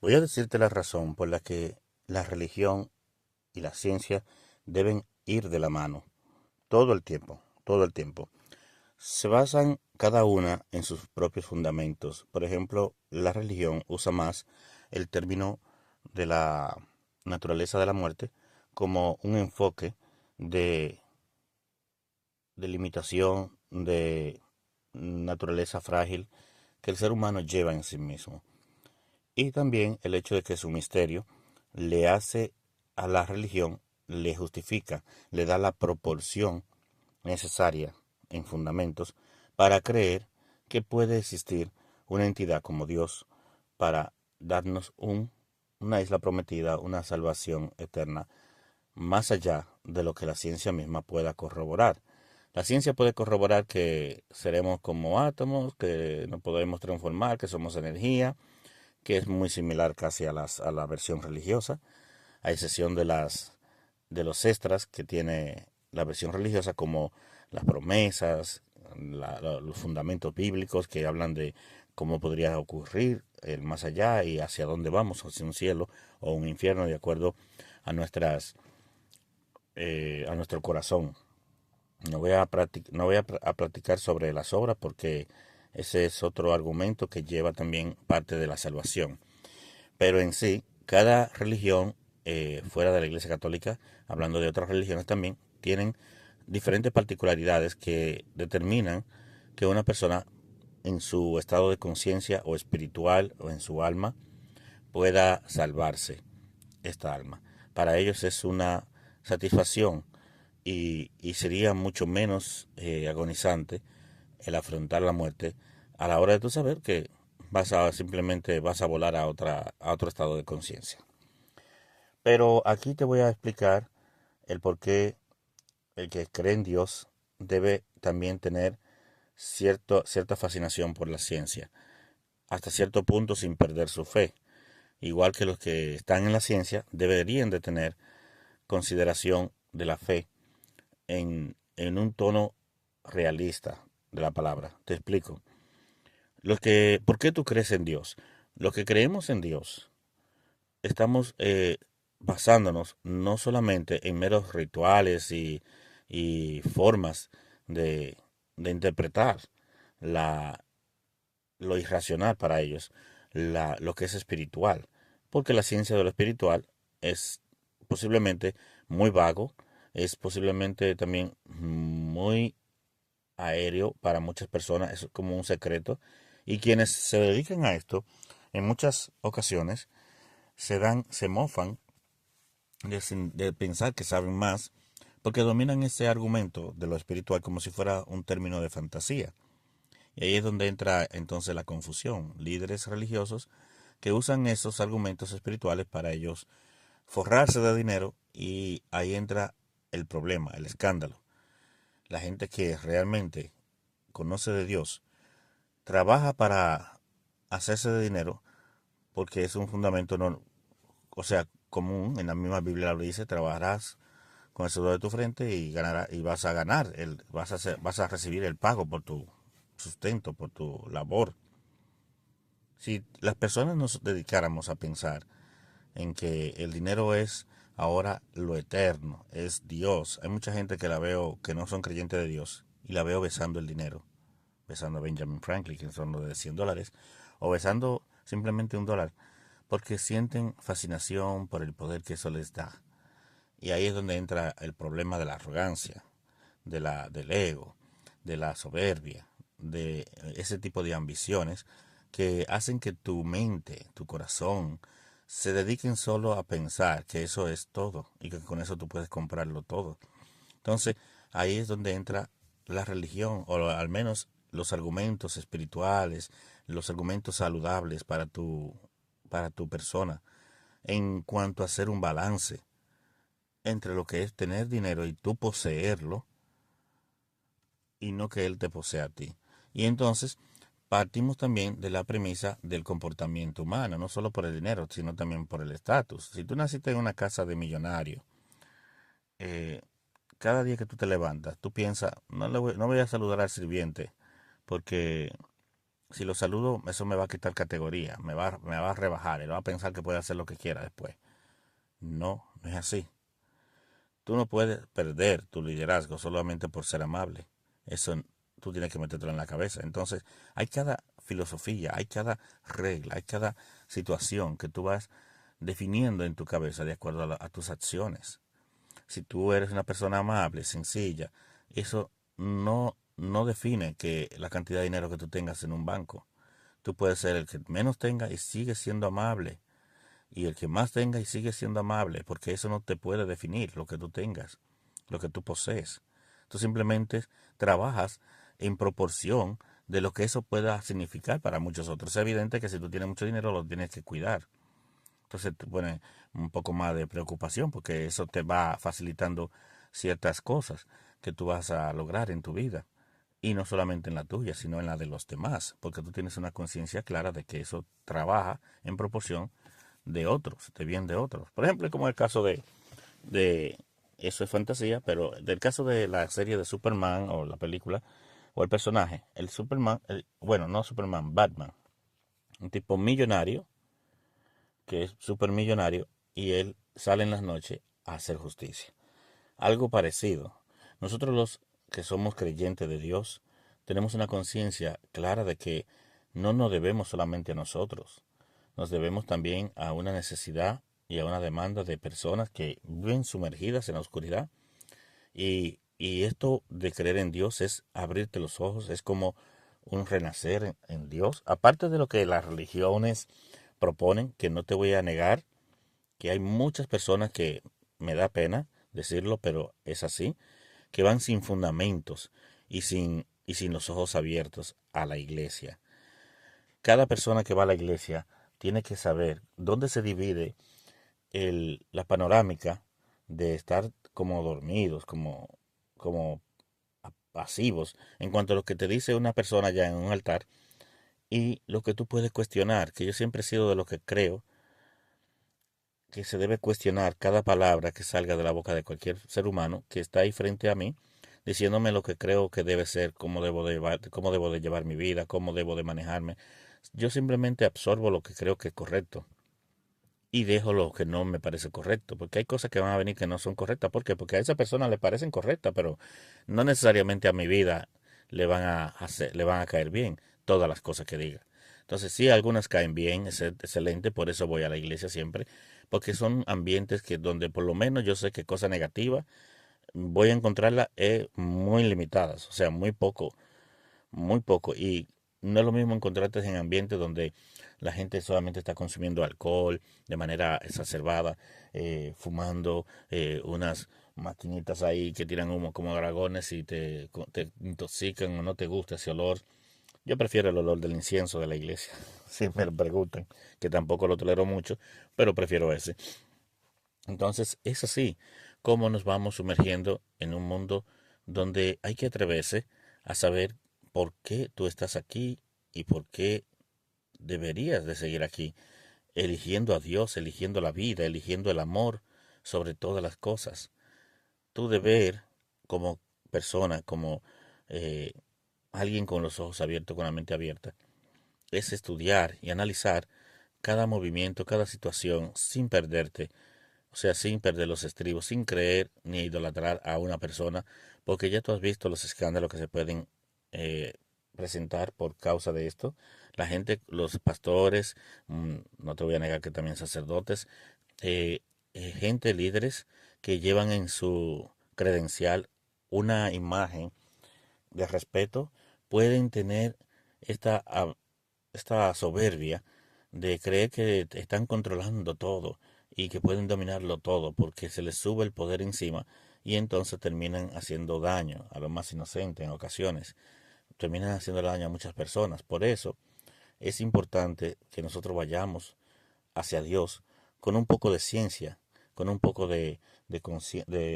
Voy a decirte la razón por la que la religión y la ciencia deben ir de la mano todo el tiempo, todo el tiempo. Se basan cada una en sus propios fundamentos. Por ejemplo, la religión usa más el término de la naturaleza de la muerte como un enfoque de, de limitación, de naturaleza frágil que el ser humano lleva en sí mismo. Y también el hecho de que su misterio le hace a la religión, le justifica, le da la proporción necesaria en fundamentos para creer que puede existir una entidad como Dios para darnos una isla prometida, una salvación eterna, más allá de lo que la ciencia misma pueda corroborar. La ciencia puede corroborar que seremos como átomos, que nos podemos transformar, que somos energía, que es muy similar casi a la versión religiosa, a excepción de los extras que tiene la versión religiosa, como las promesas, los fundamentos bíblicos que hablan de cómo podría ocurrir el más allá y hacia dónde vamos, hacia un cielo o un infierno, de acuerdo a a nuestro corazón. No voy a platicar sobre las obras porque ese es otro argumento que lleva también parte de la salvación. Pero en sí, cada religión fuera de la Iglesia Católica, hablando de otras religiones también, tienen diferentes particularidades que determinan que una persona en su estado de conciencia o espiritual o en su alma pueda salvarse esta alma. Para ellos es una satisfacción y sería mucho menos agonizante el afrontar la muerte a la hora de tú saber que simplemente vas a volar a otro estado de conciencia. Pero aquí te voy a explicar el por qué el que cree en Dios debe también tener cierta fascinación por la ciencia, hasta cierto punto sin perder su fe. Igual que los que están en la ciencia deberían de tener consideración de la fe en un tono realista de la palabra. Te explico. ¿Por qué tú crees en Dios? Los que creemos en Dios estamos basándonos no solamente en meros rituales y formas de, de interpretar la, lo irracional para ellos, lo que es espiritual, porque la ciencia de lo espiritual es posiblemente muy vago, es posiblemente también muy aéreo para muchas personas, es como un secreto, y quienes se dedican a esto, en muchas ocasiones, se mofan de pensar que saben más, porque dominan ese argumento de lo espiritual como si fuera un término de fantasía. Y ahí es donde entra entonces la confusión. Líderes religiosos que usan esos argumentos espirituales para ellos forrarse de dinero y ahí entra el problema, el escándalo. La gente que realmente conoce de Dios trabaja para hacerse de dinero porque es un fundamento, no, o sea, común. En la misma Biblia lo dice, trabajarás con el sudor de tu frente y ganarás, y vas a ganar, vas a recibir el pago por tu sustento, por tu labor. Si las personas nos dedicáramos a pensar en que el dinero es ahora lo eterno, es Dios. Hay mucha gente que la veo que no son creyentes de Dios y la veo besando el dinero, besando a Benjamin Franklin, que son los de $100, o besando simplemente $1, porque sienten fascinación por el poder que eso les da. Y ahí es donde entra el problema de la arrogancia, del ego, de la soberbia, de ese tipo de ambiciones que hacen que tu mente, tu corazón, se dediquen solo a pensar que eso es todo y que con eso tú puedes comprarlo todo. Entonces, ahí es donde entra la religión, o al menos los argumentos espirituales, los argumentos saludables para tu persona, en cuanto a hacer un balance entre lo que es tener dinero y tú poseerlo, y no que él te posea a ti. Y entonces partimos también de la premisa del comportamiento humano, no solo por el dinero, sino también por el estatus. Si tú naciste en una casa de millonario, eh, cada día que tú te levantas, tú piensas, no voy a saludar al sirviente porque Si lo saludo, eso me va a quitar categoría, me va a rebajar, él va a pensar que puede hacer lo que quiera después. No, no es así. Tú no puedes perder tu liderazgo solamente por ser amable. Eso tú tienes que metértelo en la cabeza. Entonces, hay cada filosofía, hay cada regla, hay cada situación que tú vas definiendo en tu cabeza de acuerdo a tus acciones. Si tú eres una persona amable, sencilla, eso no define que la cantidad de dinero que tú tengas en un banco. Tú puedes ser el que menos tenga y sigue siendo amable, y el que más tenga y sigue siendo amable, porque eso no te puede definir lo que tú tengas, lo que tú posees. Tú simplemente trabajas en proporción de lo que eso pueda significar para muchos otros. Es evidente que si tú tienes mucho dinero lo tienes que cuidar. Entonces te pone un poco más de preocupación porque eso te va facilitando ciertas cosas que tú vas a lograr en tu vida. Y no solamente en la tuya, sino en la de los demás, porque tú tienes una conciencia clara de que eso trabaja en proporción de otros, de bien de otros. Por ejemplo, como el caso de eso es fantasía, pero del caso de la serie de Superman o la película o el personaje, el Superman, bueno, no Superman, Batman, un tipo millonario que es supermillonario y él sale en las noches a hacer justicia. Algo parecido. Nosotros los que somos creyentes de Dios tenemos una conciencia clara de que no nos debemos solamente a nosotros, nos debemos también a una necesidad y a una demanda de personas que viven sumergidas en la oscuridad. Y esto de creer en Dios es abrirte los ojos, es como un renacer en Dios. Aparte de lo que las religiones proponen, que no te voy a negar, que hay muchas personas que me da pena decirlo, pero es así, que van sin fundamentos y sin los ojos abiertos a la iglesia. Cada persona que va a la iglesia tiene que saber dónde se divide la panorámica de estar como dormidos, como pasivos, en cuanto a lo que te dice una persona ya en un altar y lo que tú puedes cuestionar, que yo siempre he sido de lo que creo que se debe cuestionar cada palabra que salga de la boca de cualquier ser humano que está ahí frente a mí, diciéndome lo que creo que debe ser, cómo debo de llevar mi vida, cómo debo de manejarme. Yo simplemente absorbo lo que creo que es correcto y dejo lo que no me parece correcto, porque hay cosas que van a venir que no son correctas. ¿Por qué? Porque a esa persona le parecen correctas, pero no necesariamente a mi vida le van a caer bien todas las cosas que diga. Entonces, sí, algunas caen bien, es excelente, por eso voy a la iglesia siempre, porque son ambientes que donde por lo menos yo sé que cosas negativas voy a encontrarlas muy limitadas, o sea, muy poco. Y no es lo mismo encontrarte en ambientes donde la gente solamente está consumiendo alcohol de manera exacerbada, fumando unas maquinitas ahí que tiran humo como dragones y te intoxican o no te gusta ese olor. Yo prefiero el olor del incienso de la iglesia, si me lo preguntan, que tampoco lo tolero mucho, pero prefiero ese. Entonces, es así como nos vamos sumergiendo en un mundo donde hay que atreverse a saber por qué tú estás aquí y por qué deberías de seguir aquí, eligiendo a Dios, eligiendo la vida, eligiendo el amor sobre todas las cosas. Tu deber como persona, como eh, alguien con los ojos abiertos, con la mente abierta, es estudiar y analizar cada movimiento, cada situación sin perderte, o sea, sin perder los estribos, sin creer ni idolatrar a una persona, porque ya tú has visto los escándalos que se pueden eh, presentar por causa de esto. La gente, los pastores, no te voy a negar que también sacerdotes, eh, gente, líderes que llevan en su credencial una imagen de respeto, pueden tener esta, esta soberbia de creer que están controlando todo y que pueden dominarlo todo porque se les sube el poder encima y entonces terminan haciendo daño a los más inocentes en ocasiones, terminan haciendo daño a muchas personas. Por eso es importante que nosotros vayamos hacia Dios con un poco de ciencia, con un poco de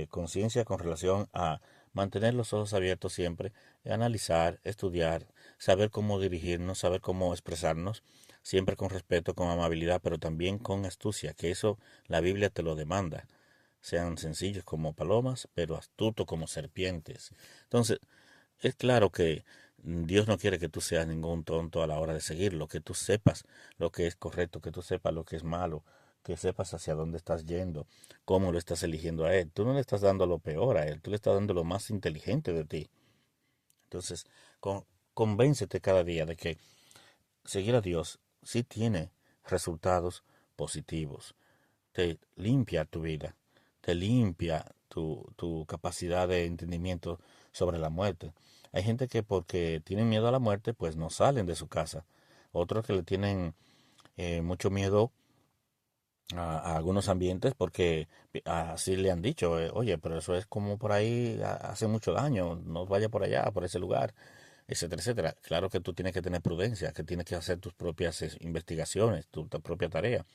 conciencia con relación a mantener los ojos abiertos siempre, analizar, estudiar, saber cómo dirigirnos, saber cómo expresarnos, siempre con respeto, con amabilidad, pero también con astucia, que eso la Biblia te lo demanda. Sean sencillos como palomas, pero astutos como serpientes. Entonces, es claro que Dios no quiere que tú seas ningún tonto a la hora de seguirlo, que tú sepas lo que es correcto, que tú sepas lo que es malo, que sepas hacia dónde estás yendo, cómo lo estás eligiendo a Él. Tú no le estás dando lo peor a Él, tú le estás dando lo más inteligente de ti. Entonces, convéncete cada día de que seguir a Dios sí tiene resultados positivos. Te limpia tu vida, te limpia tu capacidad de entendimiento sobre la muerte. Hay gente que porque tienen miedo a la muerte, pues no salen de su casa. Otros que le tienen mucho miedo a algunos ambientes porque así le han dicho, oye, pero eso es como por ahí hace mucho daño, no vaya por allá, por ese lugar, etcétera, etcétera. Claro que tú tienes que tener prudencia, que tienes que hacer tus propias investigaciones, tu propia tarea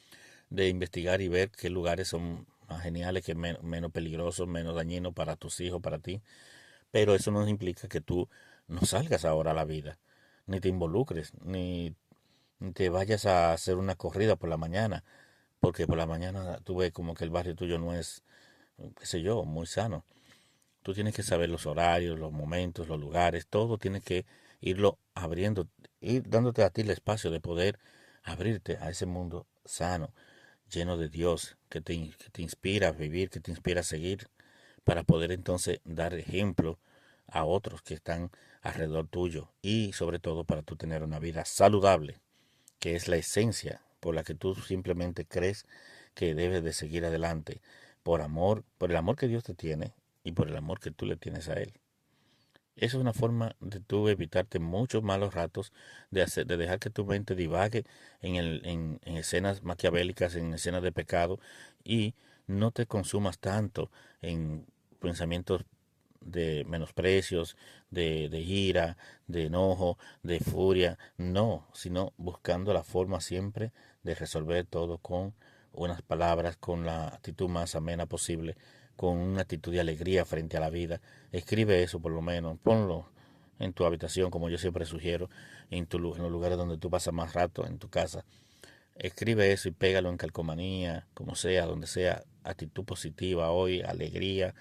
de investigar y ver qué lugares son más geniales, que menos peligrosos, menos dañinos para tus hijos, para ti. Pero eso no implica que tú no salgas ahora a la vida, ni te involucres, ni te vayas a hacer una corrida por la mañana, porque por la mañana tú ves como que el barrio tuyo no es, qué sé yo, muy sano. Tú tienes que saber los horarios, los momentos, los lugares, todo tienes que irlo abriendo, ir dándote a ti el espacio de poder abrirte a ese mundo sano, lleno de Dios, que te inspira a vivir, que te inspira a seguir, para poder entonces dar ejemplo a otros que están alrededor tuyo y sobre todo para tú tener una vida saludable, que es la esencia por la que tú simplemente crees que debes de seguir adelante, por amor, por el amor que Dios te tiene y por el amor que tú le tienes a Él. Esa es una forma de tú evitarte muchos malos ratos, de dejar que tu mente divague en escenas maquiavélicas, en escenas de pecado, y no te consumas tanto en pensamientos de menosprecios, de ira, de enojo, de furia, no, sino buscando la forma siempre de resolver todo con unas palabras, con la actitud más amena posible, con una actitud de alegría frente a la vida. Escribe eso por lo menos, ponlo en tu habitación, como yo siempre sugiero, en los lugares donde tú pasas más rato, en tu casa. Escribe eso y pégalo en calcomanía, como sea, donde sea, actitud positiva hoy, alegría.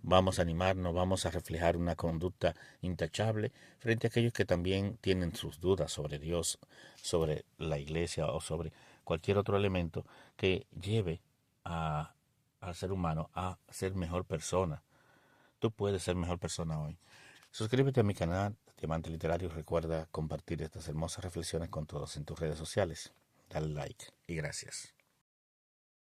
Vamos a animarnos, vamos a reflejar una conducta intachable frente a aquellos que también tienen sus dudas sobre Dios, sobre la iglesia o sobre cualquier otro elemento que lleve a, al ser humano a ser mejor persona. Tú puedes ser mejor persona hoy. Suscríbete a mi canal, Diamante Literario, y recuerda compartir estas hermosas reflexiones con todos en tus redes sociales. Dale like y gracias.